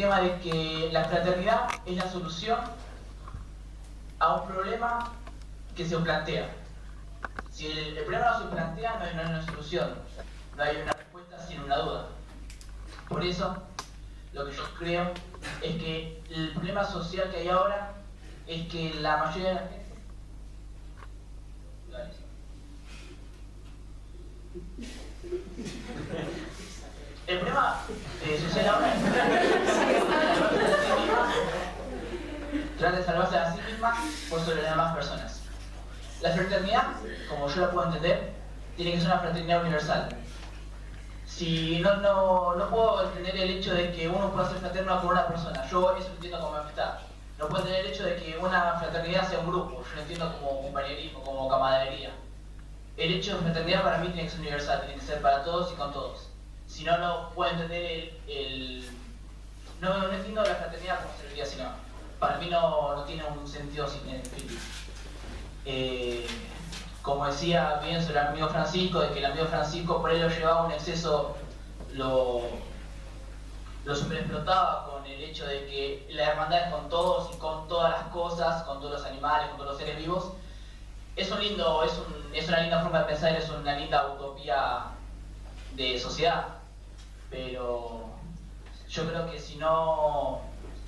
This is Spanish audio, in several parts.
tema de que la fraternidad es la solución a un problema que se plantea. Si el problema no se plantea, no hay una solución, no hay una respuesta sin una duda. Por eso, lo que yo creo es que el problema social que hay ahora es que la mayoría de la gente... El problema social ahora es trata de salvarse a sí misma por sobre las demás personas. La fraternidad, como yo la puedo entender, tiene que ser una fraternidad universal. Si no puedo entender el hecho de que uno pueda ser fraterno con una persona, yo eso lo entiendo como amistad. No puedo entender el hecho de que una fraternidad sea un grupo, yo lo entiendo como compañerismo, como camaradería. El hecho de fraternidad para mí tiene que ser universal, tiene que ser para todos y con todos. Si no, no puedo entender no entiendo la fraternidad como serviría, sino para mí no tiene un sentido sin fin. Como decía bien sobre el amigo Francisco, de que el amigo Francisco por él lo llevaba a un exceso, lo superexplotaba con el hecho de que la hermandad es con todos y con todas las cosas, con todos los animales, con todos los seres vivos. Es una linda forma de pensar, es una linda utopía de sociedad, pero yo creo que si no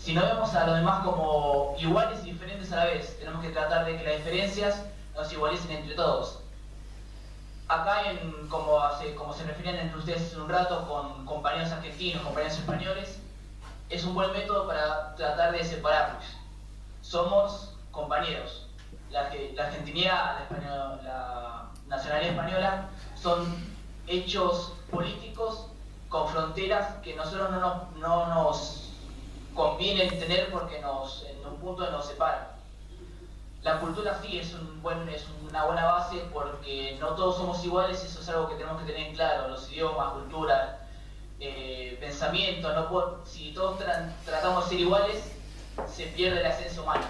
vemos a los demás como iguales y diferentes a la vez, tenemos que tratar de que las diferencias nos igualicen entre todos. Acá, como se referían entre ustedes hace un rato, con compañeros argentinos, compañeros españoles, es un buen método para tratar de separarnos. Somos compañeros. La argentinidad, la nacionalidad española, son hechos políticos con fronteras que nosotros no nos conviene tener porque en un punto nos separan. La cultura sí es una buena base porque no todos somos iguales, eso es algo que tenemos que tener en claro. Los idiomas, cultura, pensamiento, si todos tratamos de ser iguales, se pierde la esencia humana.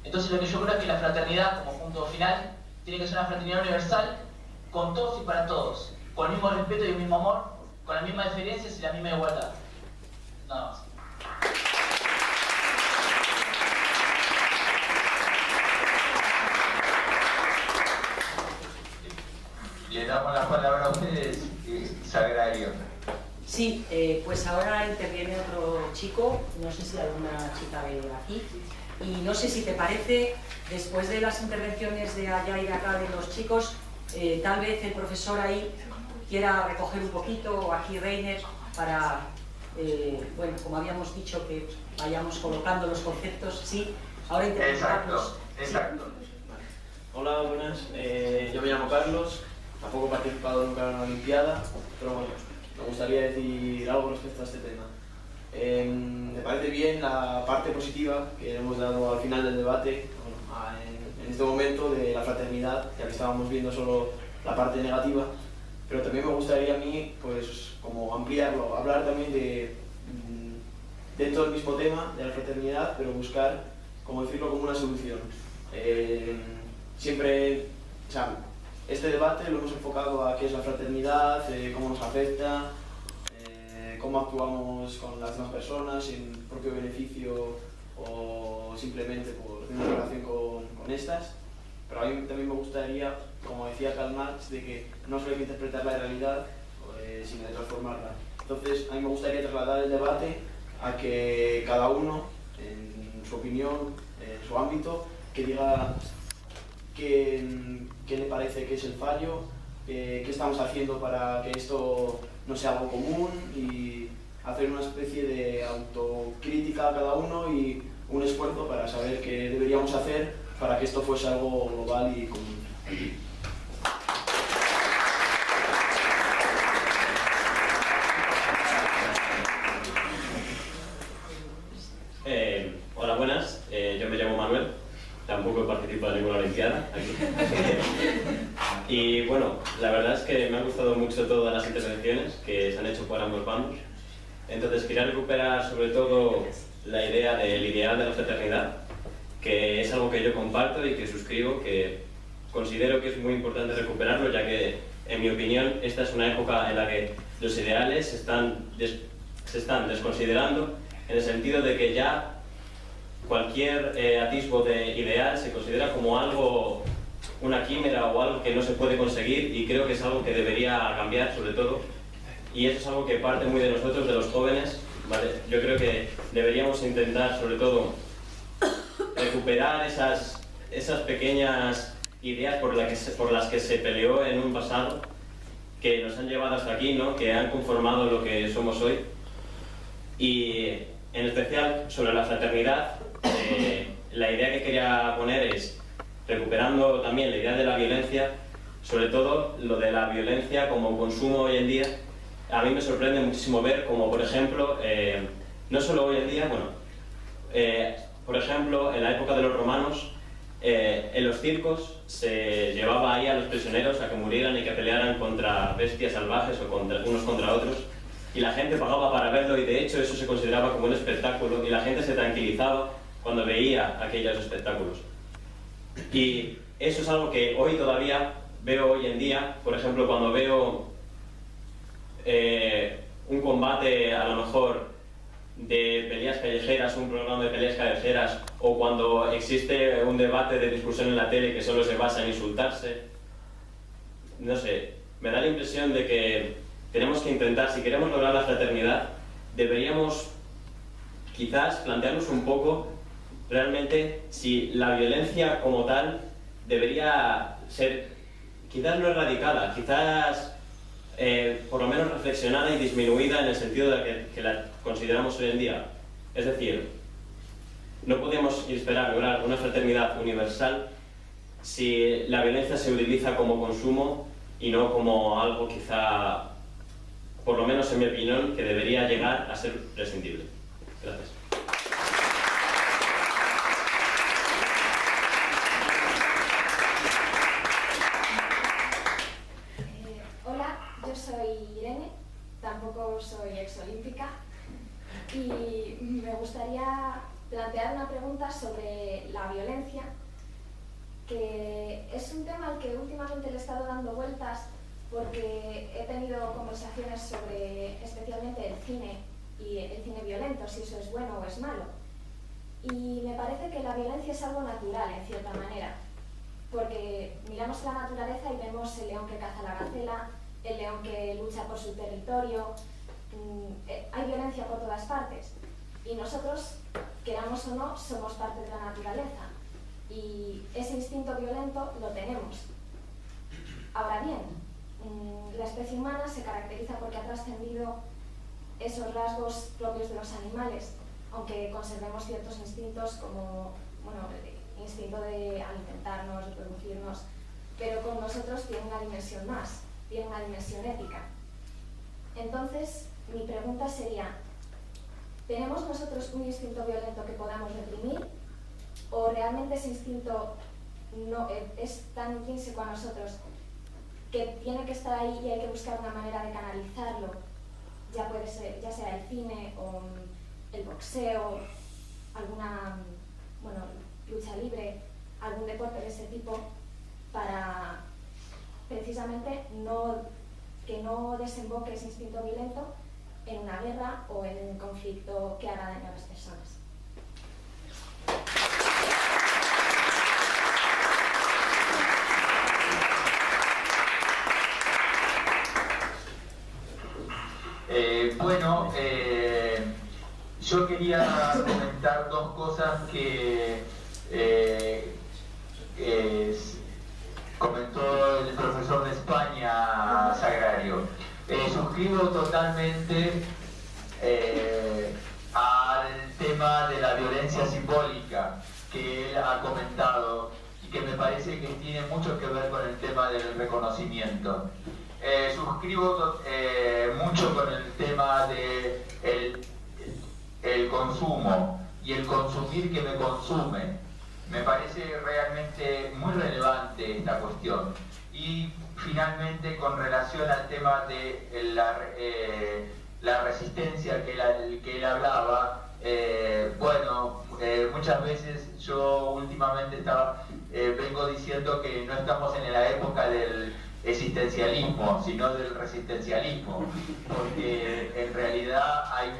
Entonces lo que yo creo es que la fraternidad, como punto final, tiene que ser una fraternidad universal, con todos y para todos, con el mismo respeto y el mismo amor, con las mismas diferencias y la misma igualdad. Nada más. Le damos la palabra a ustedes, Sagrario. Sí, pues ahora interviene otro chico, no sé si alguna chica ve aquí, y no sé si te parece, después de las intervenciones de allá y de acá de los chicos, tal vez el profesor ahí quiera recoger un poquito, o aquí Reiner, para, bueno, como habíamos dicho, que vayamos colocando los conceptos, sí, ahora interpretarlos. Exacto. Hola, buenas, yo me llamo Carlos, tampoco he participado nunca en una olimpiada, pero bueno, me gustaría decir algo respecto a este tema. Me parece bien la parte positiva que hemos dado al final del debate, bueno, en este momento, de la fraternidad, ya que estábamos viendo solo la parte negativa, pero también me gustaría a mí, pues, como ampliarlo, hablar también dentro del mismo tema, de la fraternidad, pero buscar, como decirlo, como una solución. Siempre, o sea, este debate lo hemos enfocado a qué es la fraternidad, cómo nos afecta, cómo actuamos con las demás personas en propio beneficio o simplemente por tener una relación con estas. Pero a mí también me gustaría, como decía Karl Marx, de que no solo hay que interpretar la realidad, sino de transformarla. Entonces, a mí me gustaría trasladar el debate a que cada uno, en su opinión, en su ámbito, que diga qué le parece que es el fallo, qué estamos haciendo para que esto no sea algo común, y hacer una especie de autocrítica a cada uno y un esfuerzo para saber qué deberíamos hacer para que esto fuese algo global y común. Hola, buenas, yo me llamo Manuel, tampoco he participado en ninguna olimpiada aquí. Y bueno, la verdad es que me han gustado mucho todas las intervenciones que se han hecho por ambos bandos. Entonces quería recuperar sobre todo la idea del ideal de la fraternidad, que es algo que yo comparto y que suscribo, que considero que es muy importante recuperarlo, ya que, en mi opinión, esta es una época en la que los ideales se están desconsiderando en el sentido de que ya cualquier atisbo de ideal se considera como algo, una quimera o algo que no se puede conseguir, y creo que es algo que debería cambiar sobre todo, y eso es algo que parte muy de nosotros, de los jóvenes, ¿vale? Yo creo que deberíamos intentar sobre todo recuperar esas pequeñas ideas por las que se peleó en un pasado, que nos han llevado hasta aquí, ¿no? Que han conformado lo que somos hoy. Y en especial sobre la fraternidad, la idea que quería poner es, recuperando también la idea de la violencia, sobre todo lo de la violencia como consumo hoy en día. A mí me sorprende muchísimo ver como, por ejemplo, no solo hoy en día, bueno, por ejemplo, en la época de los romanos, en los circos se llevaba ahí a los prisioneros a que murieran y que pelearan contra bestias salvajes o unos contra otros, y la gente pagaba para verlo, y de hecho eso se consideraba como un espectáculo, y la gente se tranquilizaba cuando veía aquellos espectáculos. Y eso es algo que hoy todavía veo hoy en día, por ejemplo, cuando veo un combate a lo mejor de peleas callejeras, un programa de peleas callejeras, o cuando existe un debate de discusión en la tele que solo se basa en insultarse. No sé, me da la impresión de que tenemos que intentar, si queremos lograr la fraternidad, deberíamos quizás plantearnos un poco realmente si la violencia como tal debería ser, quizás no erradicada, quizás por lo menos reflexionada y disminuida en el sentido de que la consideramos hoy en día. Es decir, no podemos esperar lograr una fraternidad universal si la violencia se utiliza como consumo y no como algo quizá, por lo menos en mi opinión, que debería llegar a ser prescindible. Gracias. Hola, yo soy Irene, tampoco soy exolímpica, y me gustaría plantear una pregunta sobre la violencia, que es un tema al que últimamente le he estado dando vueltas porque he tenido conversaciones sobre especialmente el cine y el cine violento, si eso es bueno o es malo. Y me parece que la violencia es algo natural, en cierta manera, porque miramos la naturaleza y vemos el león que caza la gacela, el león que lucha por su territorio. Hay violencia por todas partes, y nosotros, queramos o no, somos parte de la naturaleza, y ese instinto violento lo tenemos. Ahora bien, la especie humana se caracteriza porque ha trascendido esos rasgos propios de los animales, aunque conservemos ciertos instintos como, bueno, el instinto de alimentarnos, reproducirnos, pero con nosotros tiene una dimensión más, tiene una dimensión ética. Entonces, mi pregunta sería, ¿tenemos nosotros un instinto violento que podamos reprimir? ¿O realmente ese instinto no es tan intrínseco a nosotros que tiene que estar ahí y hay que buscar una manera de canalizarlo? Ya puede ser, ya sea el cine o el boxeo, alguna, bueno, lucha libre, algún deporte de ese tipo, para precisamente que no desemboque ese instinto violento en una guerra o en un conflicto que haga daño a las personas. Bueno, yo quería comentar dos cosas que comentó el profesor de España, Sagrario. Suscribo totalmente al tema de la violencia simbólica que él ha comentado y que me parece que tiene mucho que ver con el tema del reconocimiento. Suscribo mucho con el tema de el consumo y el consumir que me consume. Me parece realmente muy relevante esta cuestión. Y finalmente, con relación al tema de la resistencia que él hablaba, bueno, muchas veces yo últimamente vengo diciendo que no estamos en la época del existencialismo, sino del resistencialismo, porque en realidad hay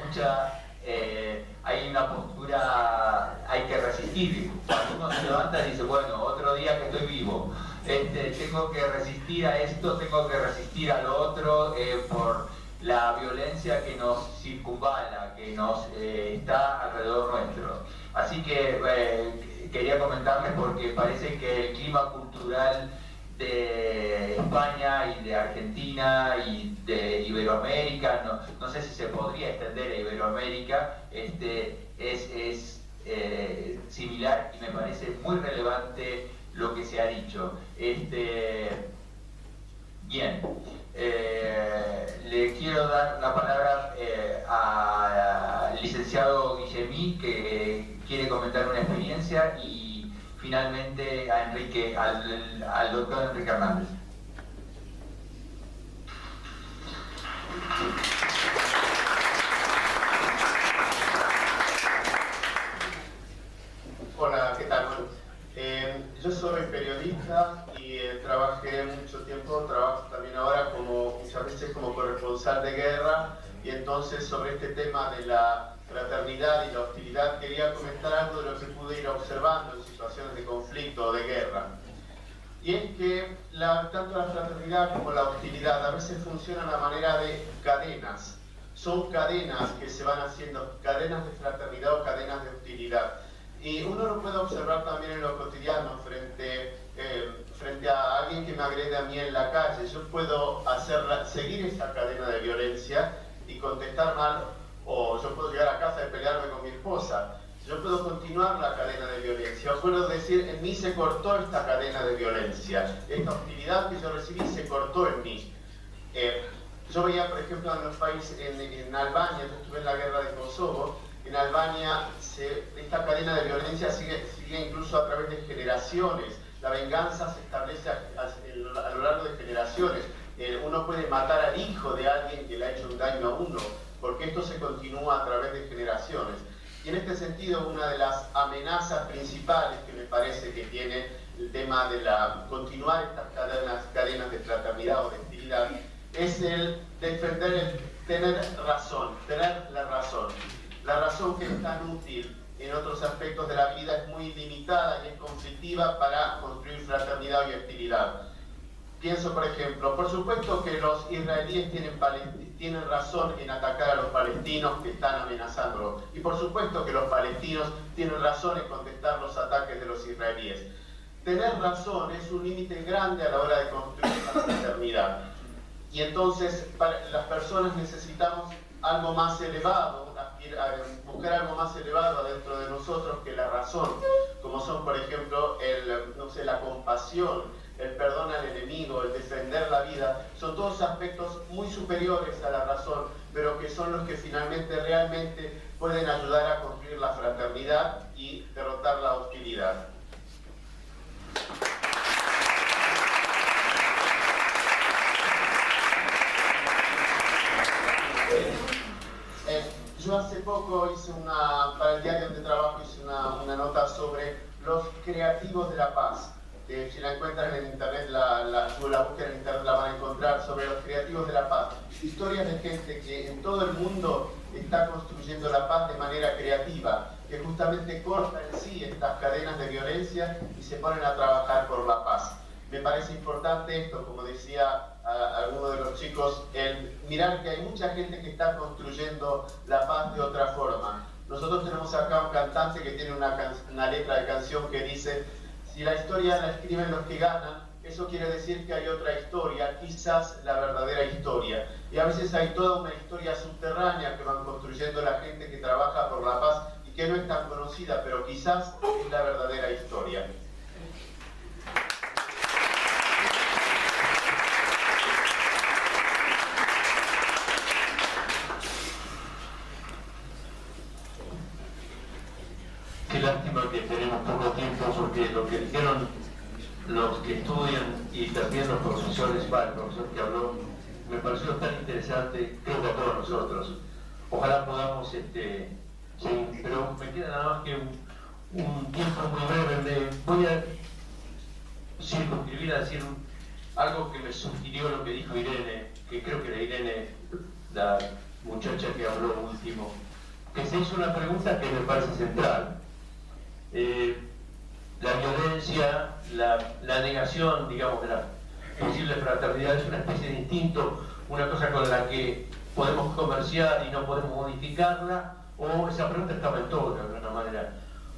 resistir. Cuando uno se levanta y dice, bueno, otro día que estoy vivo, tengo que resistir a esto, tengo que resistir a lo otro, por la violencia que nos circunvala, que nos está alrededor nuestro. Así que quería comentarles porque parece que el clima cultural de España y de Argentina y de Iberoamérica, no sé si se podría extender a Iberoamérica, es similar, y me parece muy relevante lo que se ha dicho. Bien, le quiero dar la palabra al licenciado Guillemí, que quiere comentar una experiencia, y finalmente a Enrique, al doctor Enrique Hernández. Hola, ¿qué tal? Bueno, yo soy periodista y trabajé mucho tiempo, trabajo también ahora muchas veces como corresponsal de guerra, y entonces sobre este tema de la fraternidad y la hostilidad quería comentar algo de lo que pude ir observando en situaciones de conflicto o de guerra. Y es que tanto la fraternidad como la hostilidad a veces funcionan a manera de cadenas. Son cadenas que se van haciendo, cadenas de fraternidad o cadenas de hostilidad. Y uno lo puede observar también en lo cotidiano frente a alguien que me agrede a mí en la calle. Yo puedo seguir esa cadena de violencia y contestar mal, o yo puedo llegar a casa y pelearme con mi esposa. Yo puedo continuar la cadena de violencia, o puedo decir, en mí se cortó esta cadena de violencia, esta hostilidad que yo recibí se cortó en mí. Yo veía, por ejemplo, en los países, en Albania, yo estuve en la guerra de Kosovo, en Albania esta cadena de violencia sigue incluso a través de generaciones. La venganza se establece a lo largo de generaciones. Uno puede matar al hijo de alguien que le ha hecho un daño a uno, porque esto se continúa a través de generaciones. Y en este sentido, una de las amenazas principales que me parece que tiene el tema de continuar estas cadenas de fraternidad o de hostilidad es el defender tener la razón. La razón, que es tan útil en otros aspectos de la vida, es muy limitada y es conflictiva para construir fraternidad y hostilidad. Pienso, por ejemplo, por supuesto que los israelíes tienen razón en atacar a los palestinos que están amenazándolos. Y por supuesto que los palestinos tienen razón en contestar los ataques de los israelíes. Tener razón es un límite grande a la hora de construir la fraternidad. Y entonces las personas necesitamos algo más elevado, buscar algo más elevado adentro de nosotros que la razón, como son, por ejemplo, la compasión, el perdón al enemigo, el defender la vida. Son todos aspectos muy superiores a la razón, pero que son los que finalmente realmente pueden ayudar a construir la fraternidad y derrotar la hostilidad. Yo hace poco para el diario donde trabajo hice una nota sobre los creativos de la paz. Si la encuentran en internet, la búsqueda en internet la van a encontrar, sobre los creativos de la paz. Historias de gente que en todo el mundo está construyendo la paz de manera creativa, que justamente cortan en sí estas cadenas de violencia y se ponen a trabajar por la paz. Me parece importante esto, como decía alguno de los chicos, el mirar que hay mucha gente que está construyendo la paz de otra forma. Nosotros tenemos acá un cantante que tiene una letra de canción que dice: si la historia la escriben los que ganan, eso quiere decir que hay otra historia, quizás la verdadera historia. Y a veces hay toda una historia subterránea que van construyendo la gente que trabaja por la paz y que no es tan conocida, pero quizás es la verdadera historia. Qué lástima que tenemos poco tiempo, porque lo que dijeron los que estudian y también los profesores, el profesor que habló, me pareció tan interesante, creo que a todos nosotros. Ojalá podamos seguir, pero me queda nada más que un tiempo muy breve. Voy a circunscribir a decir algo que me sugirió lo que dijo Irene, que creo que era Irene, la muchacha que habló último, que se hizo una pregunta que me parece central. la violencia, la negación, digamos, de la posible fraternidad es una especie de instinto, una cosa con la que podemos comerciar y no podemos modificarla, o esa pregunta estaba en todo de alguna manera,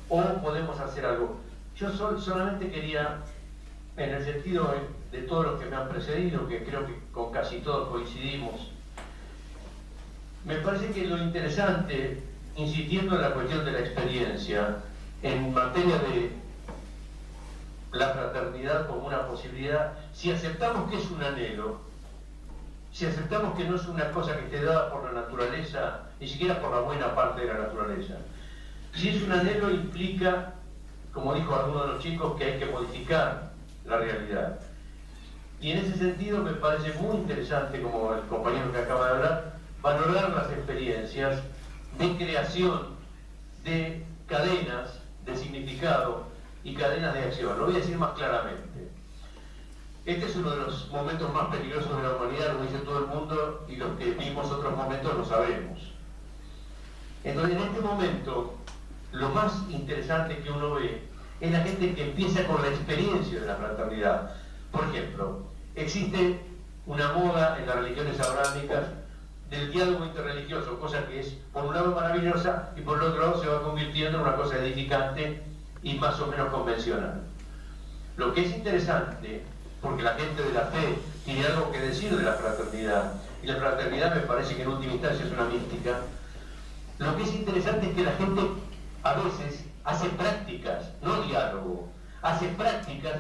o podemos hacer algo. Yo solamente quería, en el sentido de todos los que me han precedido, que creo que con casi todos coincidimos, me parece que lo interesante, insistiendo en la cuestión de la experiencia, en materia de la fraternidad como una posibilidad, si aceptamos que es un anhelo, si aceptamos que no es una cosa que esté dada por la naturaleza, ni siquiera por la buena parte de la naturaleza, si es un anhelo implica, como dijo alguno de los chicos, que hay que modificar la realidad. Y en ese sentido me parece muy interesante, como el compañero que acaba de hablar, valorar las experiencias de creación de cadenas de significado y cadenas de acción. Lo voy a decir más claramente. Este es uno de los momentos más peligrosos de la humanidad, lo dice todo el mundo, y los que vimos otros momentos lo sabemos. Entonces, en este momento, lo más interesante que uno ve es la gente que empieza con la experiencia de la fraternidad. Por ejemplo, existe una moda en las religiones abrámicas del diálogo interreligioso, cosa que es por un lado maravillosa y por el otro lado se va convirtiendo en una cosa edificante y más o menos convencional. Lo que es interesante, porque la gente de la fe tiene algo que decir de la fraternidad, y la fraternidad me parece que en última instancia es una mística, lo que es interesante es que la gente a veces hace prácticas, no diálogo, hace prácticas,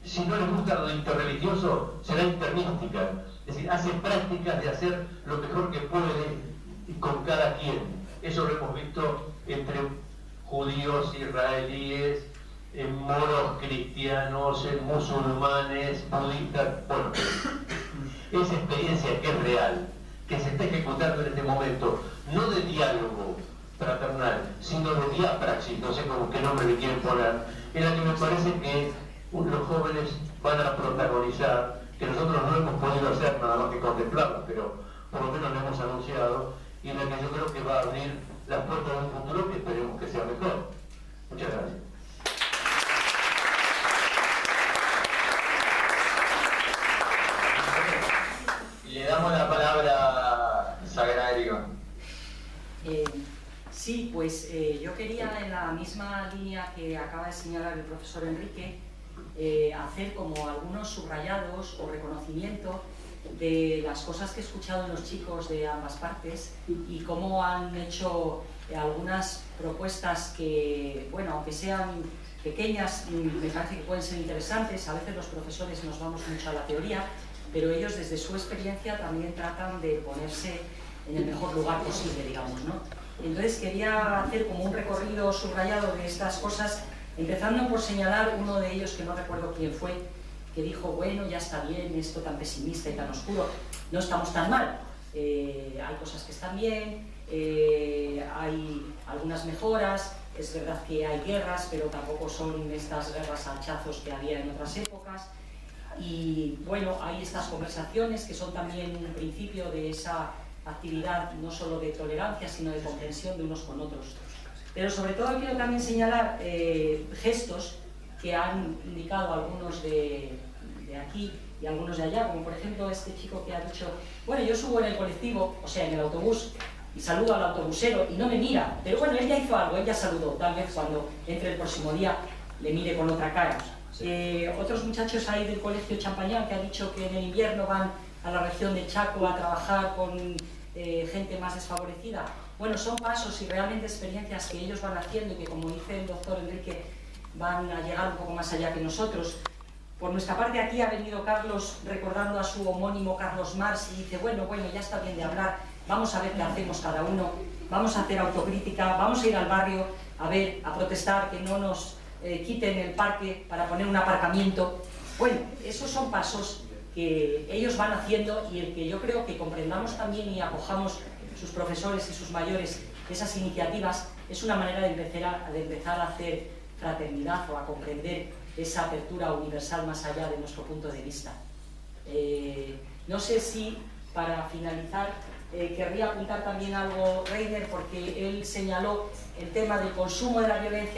si no les gusta lo interreligioso, será intermística, es decir, hace prácticas de hacer lo mejor que puede con cada quien. Eso lo hemos visto entre judíos, israelíes, moros, cristianos, musulmanes, budistas. Bueno, esa experiencia que es real, que se está ejecutando en este momento, no de diálogo fraternal, sino de diapraxis, no sé con qué nombre le quieren poner, en la que me parece que los jóvenes van a protagonizar, que nosotros no hemos podido hacer nada más que contemplarla, pero por lo menos lo hemos anunciado, y en la que yo creo que va a abrir las puertas de un futuro que esperemos que sea mejor. Muchas gracias. Le damos la palabra a Sagrario. Sí, pues yo quería, en la misma línea que acaba de señalar el profesor Enrique, hacer como algunos subrayados o reconocimiento de las cosas que he escuchado en los chicos de ambas partes y cómo han hecho algunas propuestas que, bueno, aunque sean pequeñas, me parece que pueden ser interesantes. A veces los profesores nos vamos mucho a la teoría, pero ellos desde su experiencia también tratan de ponerse en el mejor lugar posible, digamos, ¿no? Entonces quería hacer como un recorrido subrayado de estas cosas, empezando por señalar uno de ellos, que no recuerdo quién fue, que dijo, bueno, ya está bien, esto tan pesimista y tan oscuro, no estamos tan mal, hay cosas que están bien, hay algunas mejoras, es verdad que hay guerras, pero tampoco son estas guerras a hachazos que había en otras épocas, y bueno, hay estas conversaciones que son también un principio de esa actividad no solo de tolerancia, sino de comprensión de unos con otros. Pero sobre todo quiero también señalar gestos que han indicado algunos de aquí y algunos de allá, como por ejemplo este chico que ha dicho, bueno, yo subo en el colectivo, o sea, en el autobús, y saludo al autobusero y no me mira, pero bueno, él ya hizo algo, él ya saludó, tal vez cuando entre el próximo día le mire con otra cara. Otros muchachos ahí del colegio Champañán que han dicho que en el invierno van a la región de Chaco a trabajar con gente más desfavorecida. Bueno, son pasos y realmente experiencias que ellos van haciendo y que, como dice el doctor Enrique, van a llegar un poco más allá que nosotros. Por nuestra parte, aquí ha venido Carlos recordando a su homónimo Carlos Marx y dice, bueno, ya está bien de hablar, vamos a ver qué hacemos cada uno, vamos a hacer autocrítica, vamos a ir al barrio a protestar, que no nos quiten el parque para poner un aparcamiento. Bueno, esos son pasos que ellos van haciendo y el que yo creo que comprendamos también y acojamos sus profesores y sus mayores esas iniciativas es una manera de empezar a hacer fraternidad o a comprender esa apertura universal más allá de nuestro punto de vista. No sé si para finalizar querría apuntar también algo Reiner, porque él señaló el tema del consumo de la violencia